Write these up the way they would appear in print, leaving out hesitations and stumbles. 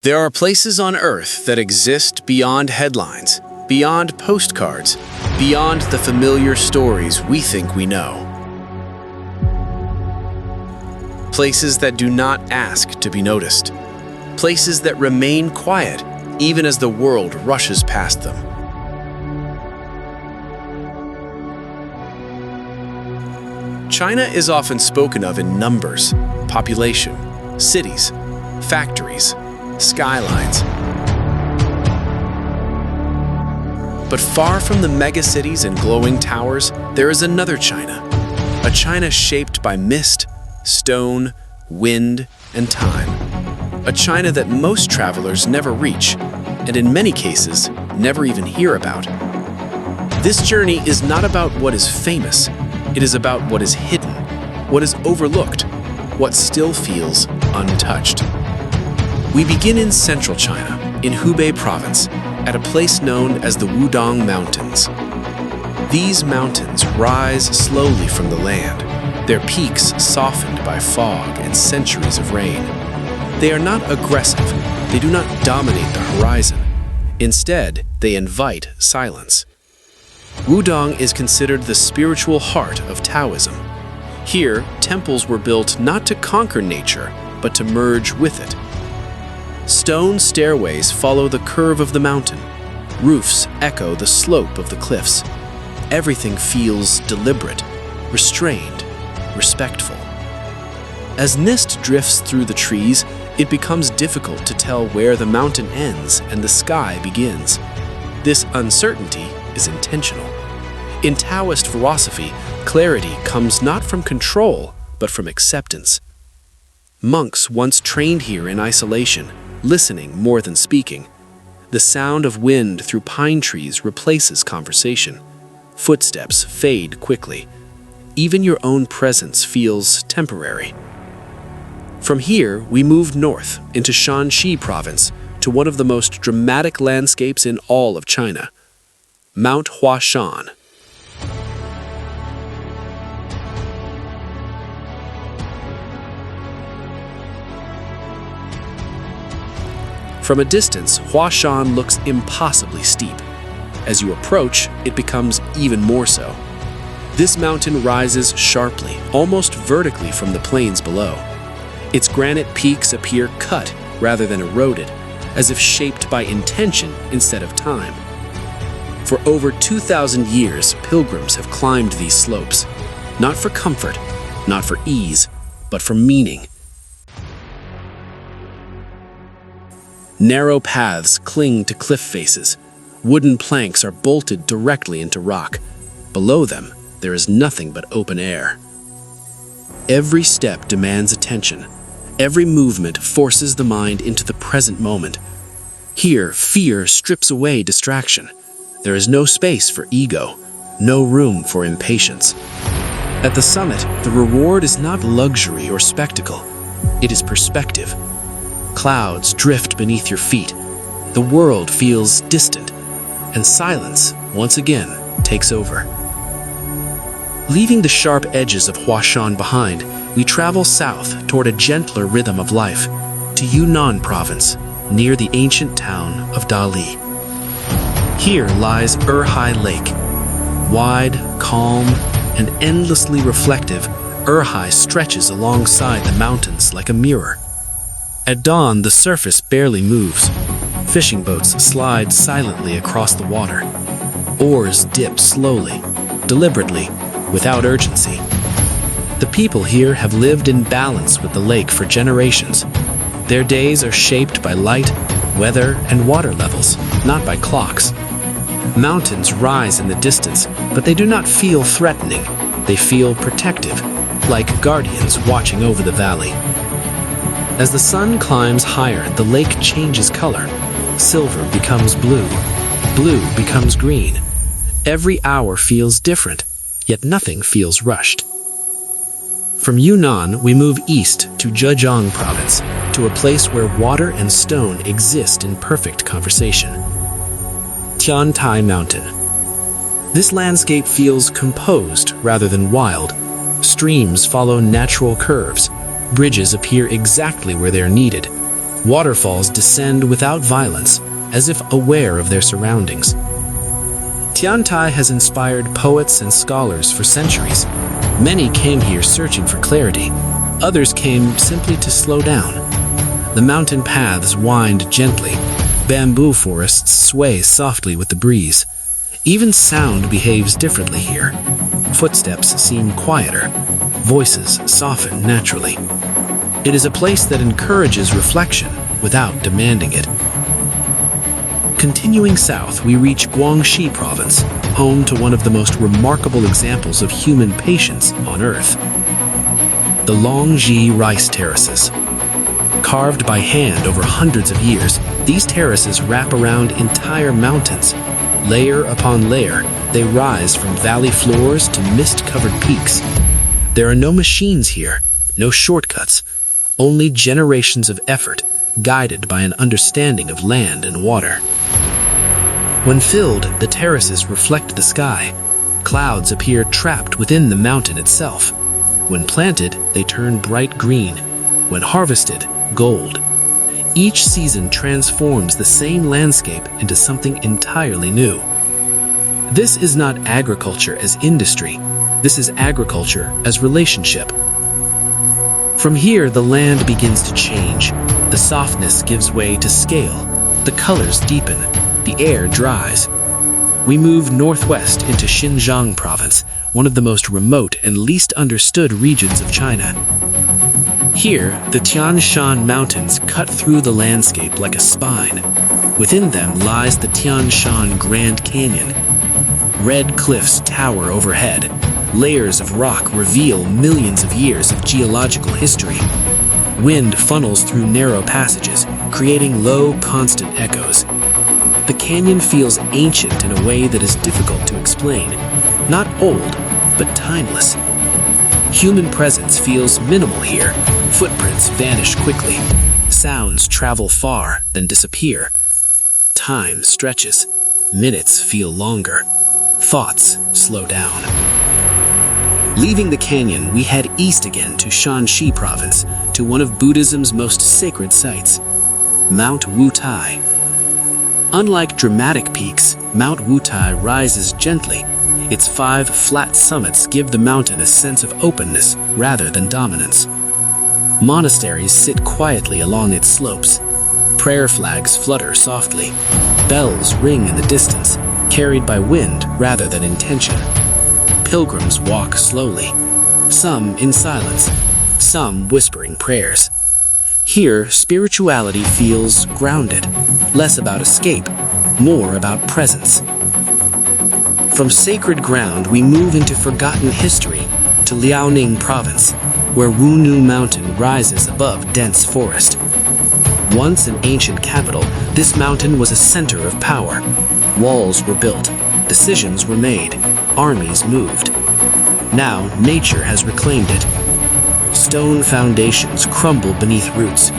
There are places on Earth that exist beyond headlines, beyond postcards, beyond the familiar stories we think we know. Places that do not ask to be noticed. Places that remain quiet even as the world rushes past them. China is often spoken of in numbers, population, cities, factories, skylines. But far from the megacities and glowing towers, there is another China. A China shaped by mist, stone, wind, and time. A China that most travelers never reach, and in many cases, never even hear about. This journey is not about what is famous. It is about what is hidden, what is overlooked, what still feels untouched. We begin in central China, in Hubei province, at a place known as the Wudang Mountains. These mountains rise slowly from the land, their peaks softened by fog and centuries of rain. They are not aggressive, they do not dominate the horizon. Instead, they invite silence. Wudang is considered the spiritual heart of Taoism. Here, temples were built not to conquer nature, but to merge with it. Stone stairways follow the curve of the mountain. Roofs echo the slope of the cliffs. Everything feels deliberate, restrained, respectful. As mist drifts through the trees, it becomes difficult to tell where the mountain ends and the sky begins. This uncertainty is intentional. In Taoist philosophy, clarity comes not from control, but from acceptance. Monks once trained here in isolation, listening more than speaking. The sound of wind through pine trees replaces conversation. Footsteps fade quickly. Even your own presence feels temporary. From here, we move north into Shanxi province to one of the most dramatic landscapes in all of China, Mount Huashan. From a distance, Huashan looks impossibly steep. As you approach, it becomes even more so. This mountain rises sharply, almost vertically from the plains below. Its granite peaks appear cut rather than eroded, as if shaped by intention instead of time. For over 2,000 years, pilgrims have climbed these slopes, not for comfort, not for ease, but for meaning. Narrow paths cling to cliff faces. Wooden planks are bolted directly into rock. Below them, there is nothing but open air. Every step demands attention. Every movement forces the mind into the present moment. Here, fear strips away distraction. There is no space for ego, no room for impatience. At the summit, the reward is not luxury or spectacle. It is perspective. Clouds drift beneath your feet. The world feels distant, and silence, once again, takes over. Leaving the sharp edges of Huashan behind, we travel south toward a gentler rhythm of life, to Yunnan province, near the ancient town of Dali. Here lies Erhai Lake. Wide, calm, and endlessly reflective, Erhai stretches alongside the mountains like a mirror. At dawn, the surface barely moves. Fishing boats slide silently across the water. Oars dip slowly, deliberately, without urgency. The people here have lived in balance with the lake for generations. Their days are shaped by light, weather, and water levels, not by clocks. Mountains rise in the distance, but they do not feel threatening. They feel protective, like guardians watching over the valley. As the sun climbs higher, the lake changes color. Silver becomes blue. Blue becomes green. Every hour feels different, yet nothing feels rushed. From Yunnan, we move east to Zhejiang province, to a place where water and stone exist in perfect conversation. Tiantai Mountain. This landscape feels composed rather than wild. Streams follow natural curves. Bridges appear exactly where they are needed. Waterfalls descend without violence, as if aware of their surroundings. Tiantai has inspired poets and scholars for centuries. Many came here searching for clarity. Others came simply to slow down. The mountain paths wind gently. Bamboo forests sway softly with the breeze. Even sound behaves differently here. Footsteps seem quieter. Voices soften naturally. It is a place that encourages reflection without demanding it. Continuing south, we reach Guangxi province, home to one of the most remarkable examples of human patience on Earth. The Longji rice terraces. Carved by hand over hundreds of years, these terraces wrap around entire mountains. Layer upon layer, they rise from valley floors to mist-covered peaks. There are no machines here, no shortcuts, only generations of effort, guided by an understanding of land and water. When filled, the terraces reflect the sky. Clouds appear trapped within the mountain itself. When planted, they turn bright green. When harvested, gold. Each season transforms the same landscape into something entirely new. This is not agriculture as industry. This is agriculture as relationship. From here, the land begins to change. The softness gives way to scale. The colors deepen. The air dries. We move northwest into Xinjiang province, one of the most remote and least understood regions of China. Here, the Tianshan Mountains cut through the landscape like a spine. Within them lies the Tianshan Grand Canyon. Red cliffs tower overhead. Layers of rock reveal millions of years of geological history. Wind funnels through narrow passages, creating low, constant echoes. The canyon feels ancient in a way that is difficult to explain. Not old, but timeless. Human presence feels minimal here. Footprints vanish quickly. Sounds travel far, then disappear. Time stretches. Minutes feel longer. Thoughts slow down. Leaving the canyon, we head east again to Shanxi province, to one of Buddhism's most sacred sites, Mount Wutai. Unlike dramatic peaks, Mount Wutai rises gently. Its 5 flat summits give the mountain a sense of openness rather than dominance. Monasteries sit quietly along its slopes. Prayer flags flutter softly. Bells ring in the distance, carried by wind rather than intention. Pilgrims walk slowly, some in silence, some whispering prayers. Here, spirituality feels grounded, less about escape, more about presence. From sacred ground, we move into forgotten history to Liaoning province, where Wunu Mountain rises above dense forest. Once an ancient capital, this mountain was a center of power. Walls were built, decisions were made, armies moved. Now, nature has reclaimed it. Stone foundations crumble beneath roots.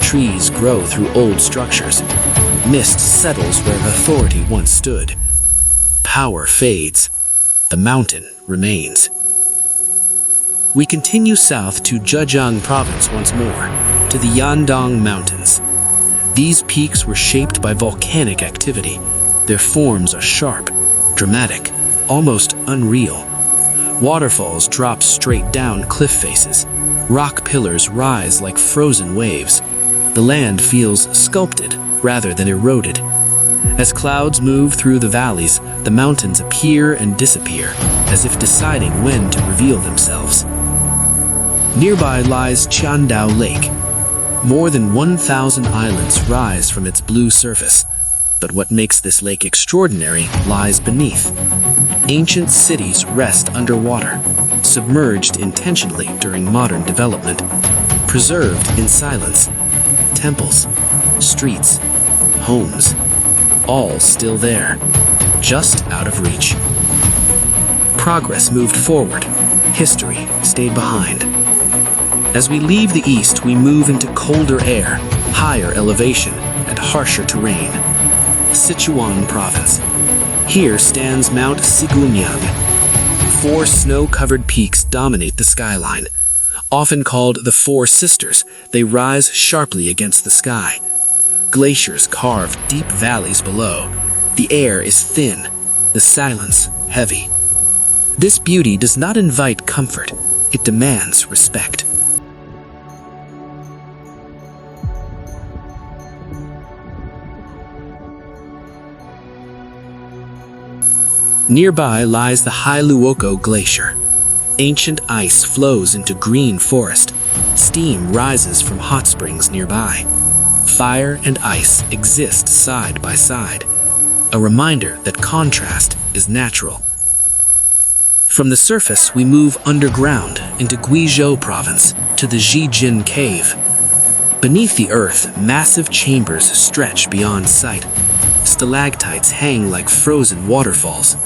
Trees grow through old structures. Mist settles where authority once stood. Power fades. The mountain remains. We continue south to Zhejiang province once more, to the Yandang Mountains. These peaks were shaped by volcanic activity. Their forms are sharp, dramatic, almost unreal. Waterfalls drop straight down cliff faces. Rock pillars rise like frozen waves. The land feels sculpted rather than eroded. As clouds move through the valleys, the mountains appear and disappear, as if deciding when to reveal themselves. Nearby lies Qiandao Lake. More than 1,000 islands rise from its blue surface. But what makes this lake extraordinary lies beneath. Ancient cities rest underwater, submerged intentionally during modern development, preserved in silence. Temples, streets, homes, all still there, just out of reach. Progress moved forward, history stayed behind. As we leave the east, we move into colder air, higher elevation, and harsher terrain. Sichuan province. Here stands Mount Siguniang. 4 snow-covered peaks dominate the skyline. Often called the Four Sisters, they rise sharply against the sky. Glaciers carve deep valleys below. The air is thin, the silence heavy. This beauty does not invite comfort, it demands respect. Nearby lies the Hailuoko Glacier. Ancient ice flows into green forest. Steam rises from hot springs nearby. Fire and ice exist side by side, a reminder that contrast is natural. From the surface, we move underground into Guizhou province to the Zhijin Cave. Beneath the earth, massive chambers stretch beyond sight. Stalactites hang like frozen waterfalls.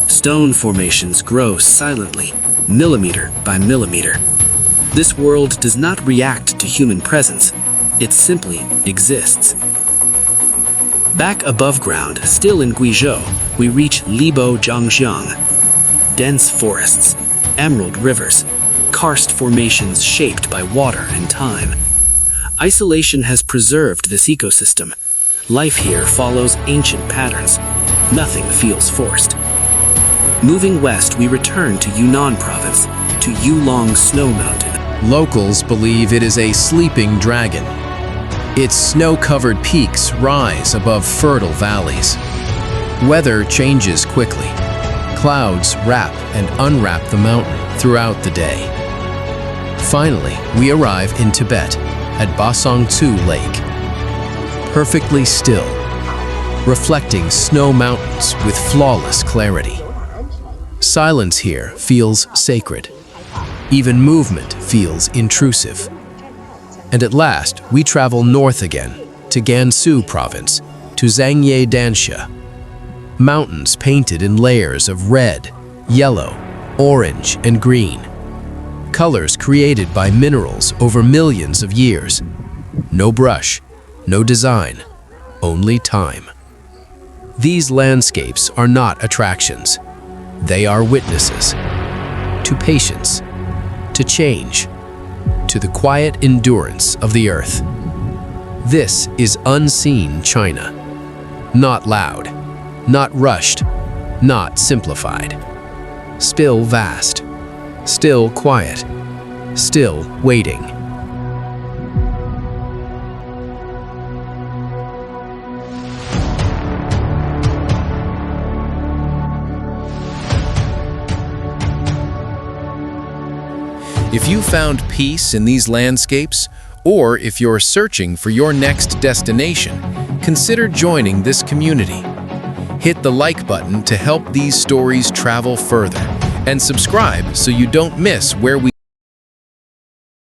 Stone formations grow silently, millimeter by millimeter. This world does not react to human presence, it simply exists. Back above ground, still in Guizhou, we reach Libo Zhangxiang. Dense forests, emerald rivers, karst formations shaped by water and time. Isolation has preserved this ecosystem. Life here follows ancient patterns. Nothing feels forced. Moving west, we return to Yunnan province, to Yulong Snow Mountain. Locals believe it is a sleeping dragon. Its snow-covered peaks rise above fertile valleys. Weather changes quickly. Clouds wrap and unwrap the mountain throughout the day. Finally, we arrive in Tibet at Basongcuo Lake. Perfectly still, reflecting snow mountains with flawless clarity. Silence here feels sacred. Even movement feels intrusive. And at last, we travel north again to Gansu province, to Zhangye Danxia. Mountains painted in layers of red, yellow, orange, and green. Colors created by minerals over millions of years. No brush, no design, only time. These landscapes are not attractions. They are witnesses to patience, to change, to the quiet endurance of the earth. This is unseen China. Not loud, not rushed, not simplified. Still vast, still quiet, still waiting. If you found peace in these landscapes, or if you're searching for your next destination, consider joining this community. Hit the like button to help these stories travel further, and subscribe so you don't miss where we